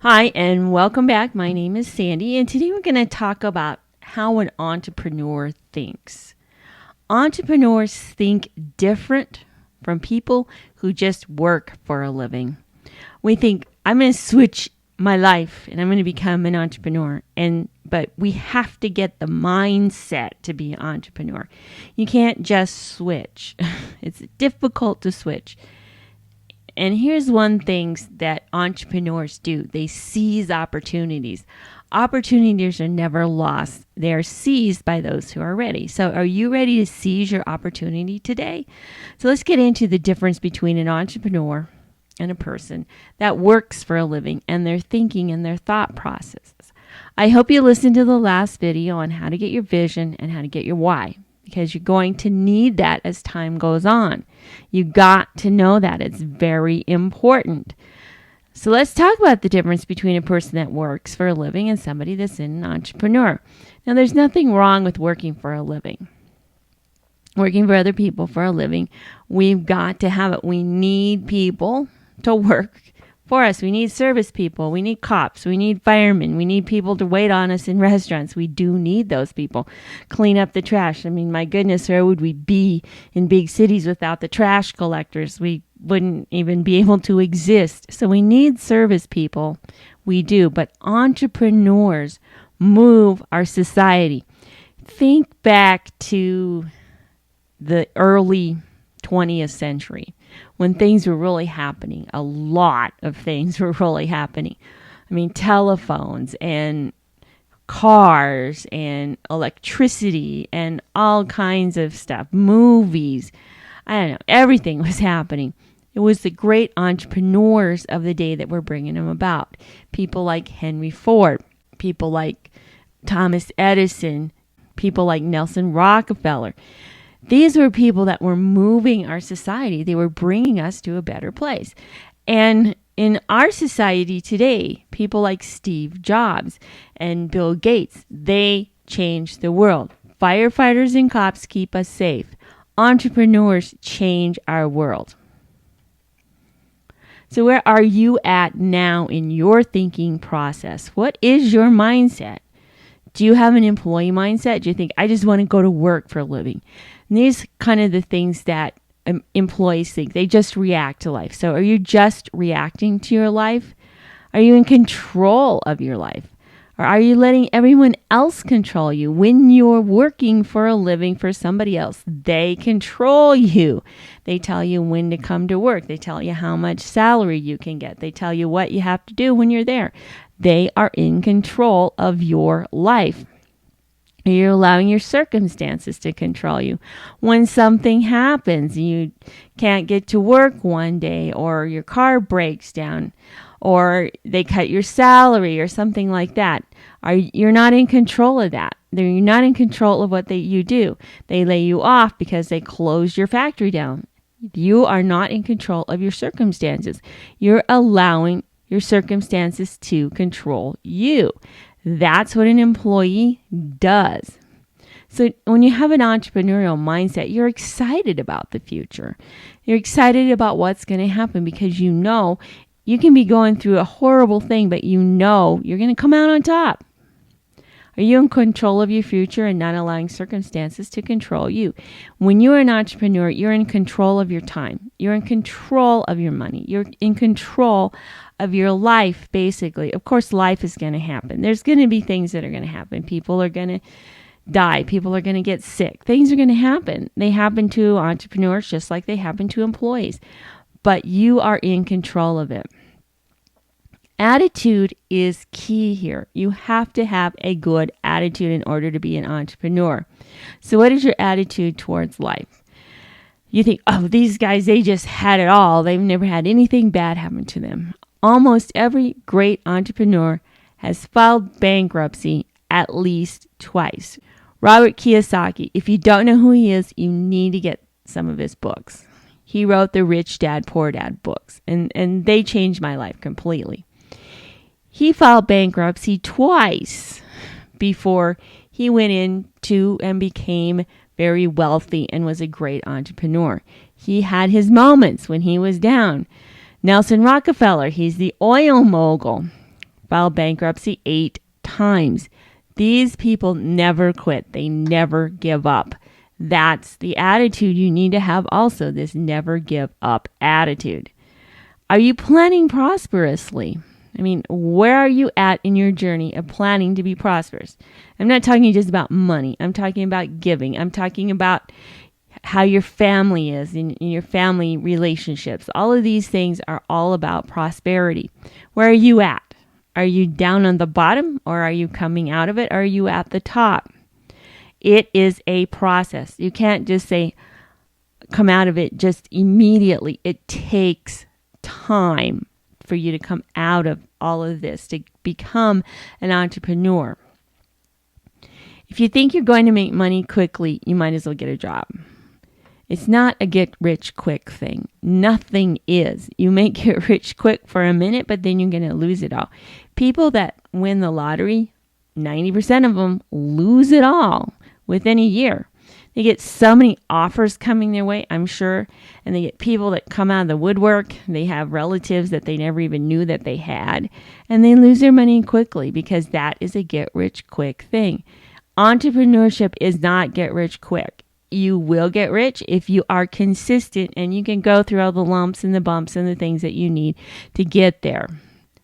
Hi, and welcome back. My name is Sandy, and today we're going to talk about how an entrepreneur thinks. Entrepreneurs think different from people who just work for a living. We think, I'm going to switch my life and I'm going to become an entrepreneur. But we have to get the mindset to be an entrepreneur. You can't just switch. It's difficult to switch. And here's one thing that entrepreneurs do. They seize opportunities. Opportunities are never lost. They are seized by those who are ready. So are you ready to seize your opportunity today? So let's get into the difference between an entrepreneur and a person that works for a living and their thinking and their thought processes. I hope you listened to the last video on how to get your vision and how to get your why, because you're going to need that as time goes on. You got to know that. It's very important. So let's talk about the difference between a person that works for a living and somebody that's an entrepreneur. Now, there's nothing wrong with working for a living. Working for other people for a living, we've got to have it. We need people to work for us. We need service people. We need cops. We need firemen. We need people to wait on us in restaurants. We do need those people. Clean up the trash. I mean, my goodness, where would we be in big cities without the trash collectors? We wouldn't even be able to exist. So we need service people. We do. But entrepreneurs move our society. Think back to the early 20th century when things were really happening. A lot of things were really happening. I mean, telephones and cars and electricity and all kinds of stuff, movies. I don't know, everything was happening. It was the great entrepreneurs of the day that were bringing them about. People like Henry Ford, people like Thomas Edison, people like Nelson Rockefeller. These were people that were moving our society. They were bringing us to a better place. And in our society today, people like Steve Jobs and Bill Gates, they changed the world. Firefighters and cops keep us safe. Entrepreneurs change our world. So where are you at now in your thinking process? What is your mindset? Do you have an employee mindset? Do you think, I just want to go to work for a living? And these kind of the things that employees think. They just react to life. So are you just reacting to your life? Are you in control of your life? Or are you letting everyone else control you? When you're working for a living for somebody else, they control you. They tell you when to come to work. They tell you how much salary you can get. They tell you what you have to do when you're there. They are in control of your life. You're allowing your circumstances to control you. When something happens, you can't get to work one day, or your car breaks down, or they cut your salary or something like that. You're not in control of that. You're not in control of what you do. They lay you off because they closed your factory down. You are not in control of your circumstances. You're allowing your circumstances to control you. That's what an employee does. So when you have an entrepreneurial mindset, you're excited about the future. You're excited about what's going to happen because you know you can be going through a horrible thing, but you know you're going to come out on top. Are you in control of your future and not allowing circumstances to control you? When you're an entrepreneur, you're in control of your time. You're in control of your money. You're in control of your life, basically. Of course, life is going to happen. There's going to be things that are going to happen. People are going to die. People are going to get sick. Things are going to happen. They happen to entrepreneurs just like they happen to employees. But you are in control of it. Attitude is key here. You have to have a good attitude in order to be an entrepreneur. So what is your attitude towards life? You think, oh, these guys, they just had it all. They've never had anything bad happen to them. Almost every great entrepreneur has filed bankruptcy at least twice. Robert Kiyosaki, if you don't know who he is, you need to get some of his books. He wrote the Rich Dad, Poor Dad books, and they changed my life completely. He filed bankruptcy twice before he went into and became very wealthy and was a great entrepreneur. He had his moments when he was down. Nelson Rockefeller, he's the oil mogul. filed bankruptcy 8 times. These people never quit. They never give up. That's the attitude you need to have also, this never give up attitude. Are you planning prosperously? I mean, where are you at in your journey of planning to be prosperous? I'm not talking just about money. I'm talking about giving. I'm talking about how your family is in your family relationships. All of these things are all about prosperity. Where are you at? Are you down on the bottom, or are you coming out of it? Or are you at the top? It is a process. You can't just say come out of it just immediately. It takes time for you to come out of all of this, to become an entrepreneur. If you think you're going to make money quickly, you might as well get a job. It's not a get rich quick thing. Nothing is. You may get rich quick for a minute, but then you're going to lose it all. People that win the lottery, 90% of them lose it all within a year. They get so many offers coming their way, I'm sure, and they get people that come out of the woodwork. They have relatives that they never even knew that they had, and they lose their money quickly because that is a get-rich-quick thing. Entrepreneurship is not get-rich-quick. You will get rich if you are consistent, and you can go through all the lumps and the bumps and the things that you need to get there.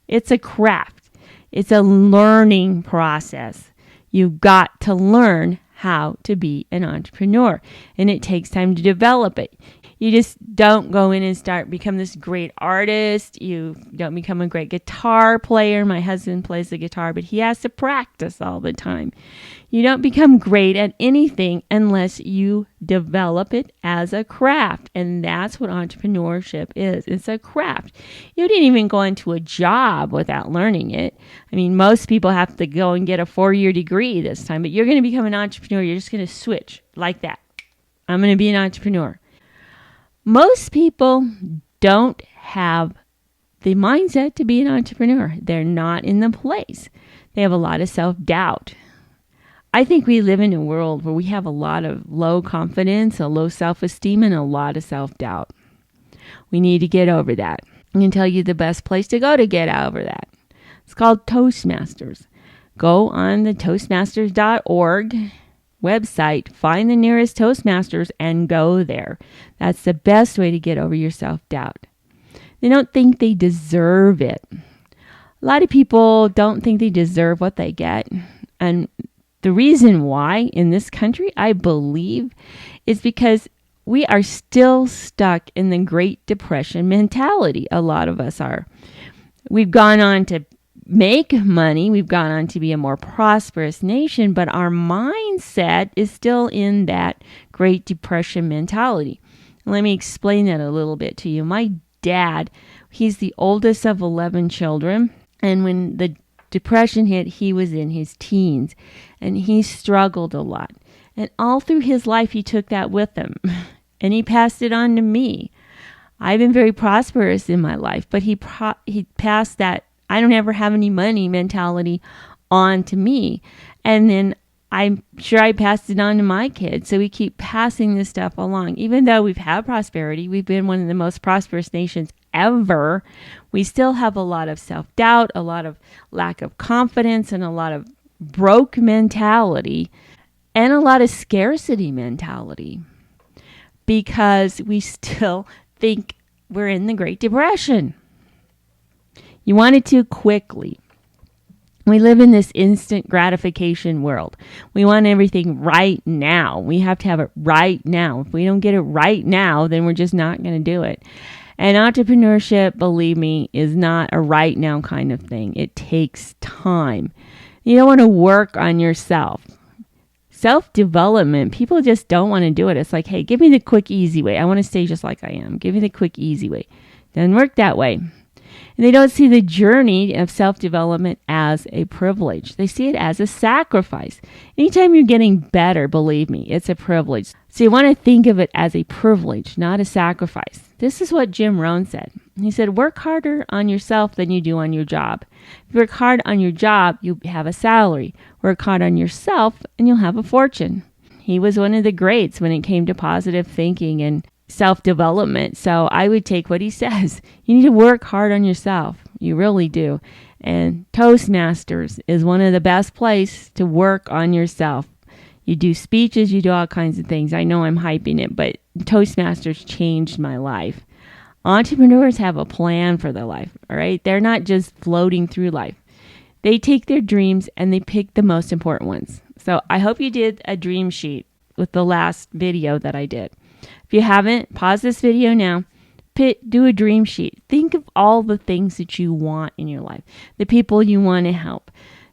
It's a craft. It's a learning process. You've got to learn how to be an entrepreneur, and it takes time to develop it. You just don't go in and become this great artist. You don't become a great guitar player. My husband plays the guitar, but he has to practice all the time. You don't become great at anything unless you develop it as a craft. And that's what entrepreneurship is. It's a craft. You didn't even go into a job without learning it. I mean, most people have to go and get a 4-year degree this time, but you're going to become an entrepreneur. You're just going to switch like that. I'm going to be an entrepreneur. Most people don't have the mindset to be an entrepreneur. They're not in the place. They have a lot of self-doubt. I think we live in a world where we have a lot of low confidence, a low self-esteem, and a lot of self-doubt. We need to get over that. I'm going to tell you the best place to go to get over that. It's called Toastmasters. Go on the Toastmasters.org website, find the nearest Toastmasters, and go there. That's the best way to get over your self-doubt. They don't think they deserve it. A lot of people don't think they deserve what they get. And the reason why in this country, I believe, is because we are still stuck in the Great Depression mentality. A lot of us are. We've gone on to make money. We've gone on to be a more prosperous nation, but our mindset is still in that Great Depression mentality. Let me explain that a little bit to you. My dad, he's the oldest of 11 children, and when the Depression hit, he was in his teens, and he struggled a lot. And all through his life, he took that with him, and he passed it on to me. I've been very prosperous in my life, but he passed that I don't ever have any money mentality on to me. And then I'm sure I passed it on to my kids. So we keep passing this stuff along. Even though we've had prosperity, we've been one of the most prosperous nations ever, we still have a lot of self-doubt, a lot of lack of confidence, and a lot of broke mentality, and a lot of scarcity mentality, because we still think we're in the Great Depression. You want it too quickly. We live in this instant gratification world. We want everything right now. We have to have it right now. If we don't get it right now, then we're just not going to do it. And entrepreneurship, believe me, is not a right now kind of thing. It takes time. You don't want to work on yourself. Self-development, people just don't want to do it. It's like, hey, give me the quick, easy way. I want to stay just like I am. Give me the quick, easy way. Doesn't work that way. And they don't see the journey of self-development as a privilege. They see it as a sacrifice. Anytime you're getting better, believe me, it's a privilege. So you want to think of it as a privilege, not a sacrifice. This is what Jim Rohn said. He said, work harder on yourself than you do on your job. If you work hard on your job, you have a salary. Work hard on yourself, and you'll have a fortune. He was one of the greats when it came to positive thinking and self-development. So I would take what he says. You need to work hard on yourself. You really do. And Toastmasters is one of the best places to work on yourself. You do speeches, you do all kinds of things. I know I'm hyping it, but Toastmasters changed my life. Entrepreneurs have a plan for their life, all right? They're not just floating through life. They take their dreams and they pick the most important ones. So I hope you did a dream sheet with the last video that I did. If you haven't, pause this video now. Do a dream sheet. Think of all the things that you want in your life, the people you want to help,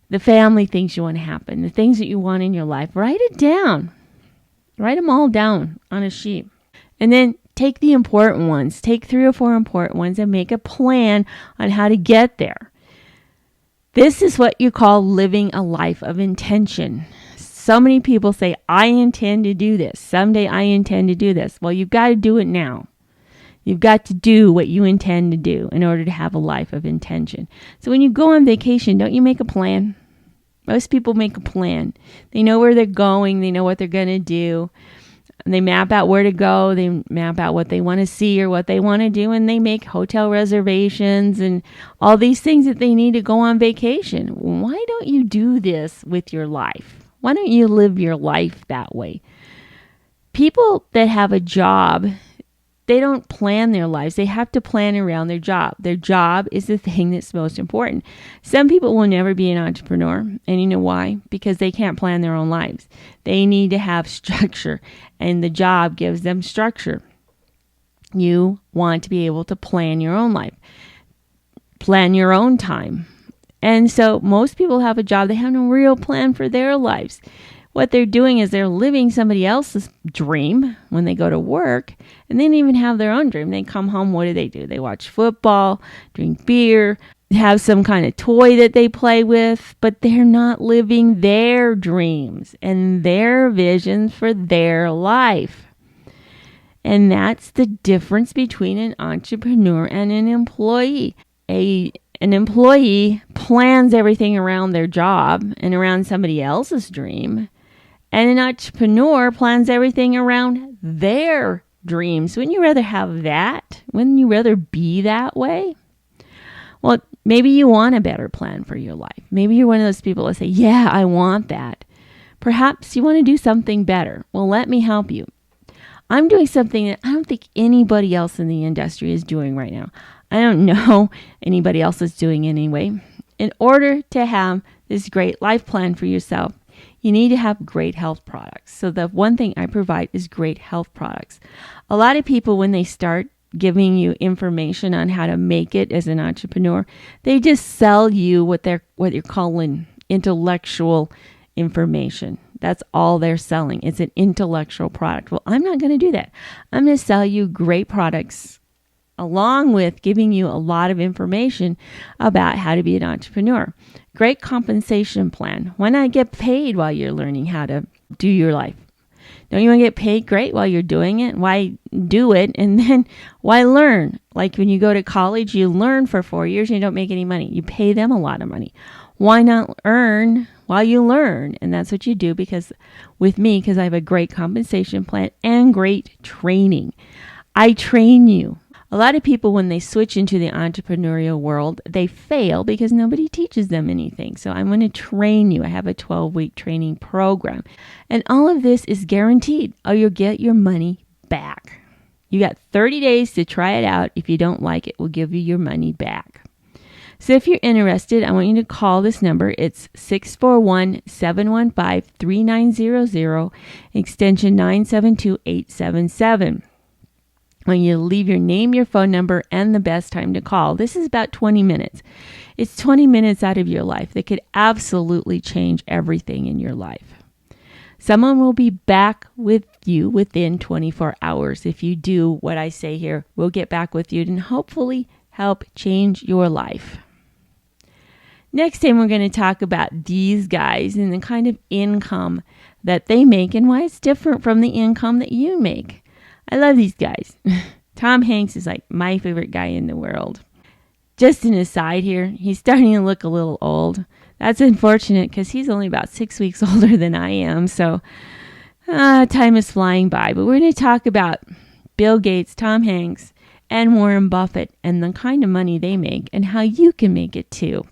the family things you want to happen, the things that you want in your life. Write it down. Write them all down on a sheet. And then take the important ones. Take 3 or 4 important ones and make a plan on how to get there. This is what you call living a life of intention. So many people say, I intend to do this. Someday I intend to do this. Well, you've got to do it now. You've got to do what you intend to do in order to have a life of intention. So when you go on vacation, don't you make a plan? Most people make a plan. They know where they're going. They know what they're going to do. And they map out where to go. They map out what they want to see or what they want to do. And they make hotel reservations and all these things that they need to go on vacation. Why don't you do this with your life? Why don't you live your life that way? People that have a job, they don't plan their lives. They have to plan around their job. Their job is the thing that's most important. Some people will never be an entrepreneur. And you know why? Because they can't plan their own lives. They need to have structure. And the job gives them structure. You want to be able to plan your own life. Plan your own time. And so most people have a job. They have no real plan for their lives. What they're doing is they're living somebody else's dream when they go to work, and they don't even have their own dream. They come home, what do? They watch football, drink beer, have some kind of toy that they play with, but they're not living their dreams and their visions for their life. And that's the difference between an entrepreneur and an employee. An employee plans everything around their job and around somebody else's dream. And an entrepreneur plans everything around their dreams. Wouldn't you rather have that? Wouldn't you rather be that way? Well, maybe you want a better plan for your life. Maybe you're one of those people that say, yeah, I want that. Perhaps you want to do something better. Well, let me help you. I'm doing something that I don't think anybody else in the industry is doing right now. I don't know anybody else is doing anyway. In order to have this great life plan for yourself, you need to have great health products. So the one thing I provide is great health products. A lot of people, when they start giving you information on how to make it as an entrepreneur, they just sell you what you're calling intellectual information. That's all they're selling. It's an intellectual product. Well, I'm not going to do that. I'm going to sell you great products along with giving you a lot of information about how to be an entrepreneur. Great compensation plan. Why not get paid while you're learning how to do your life? Don't you want to get paid? Great while you're doing it. Why do it? And then why learn? Like when you go to college, you learn for 4 years and you don't make any money. You pay them a lot of money. Why not earn while you learn? And that's what you do because I have a great compensation plan and great training. I train you. A lot of people, when they switch into the entrepreneurial world, they fail because nobody teaches them anything. So I'm going to train you. I have a 12-week training program. And all of this is guaranteed, or you'll get your money back. You got 30 days to try it out. If you don't like it, we'll give you your money back. So if you're interested, I want you to call this number. It's 641-715-3900, extension 972877. When you leave your name, your phone number, and the best time to call. This is about 20 minutes. It's 20 minutes out of your life that could absolutely change everything in your life. Someone will be back with you within 24 hours. If you do what I say here, we'll get back with you and hopefully help change your life. Next time, we're going to talk about these guys and the kind of income that they make and why it's different from the income that you make. I love these guys. Tom Hanks is like my favorite guy in the world. Just an aside here, he's starting to look a little old. That's unfortunate because he's only about 6 weeks older than I am. So time is flying by. But we're going to talk about Bill Gates, Tom Hanks, and Warren Buffett and the kind of money they make and how you can make it too.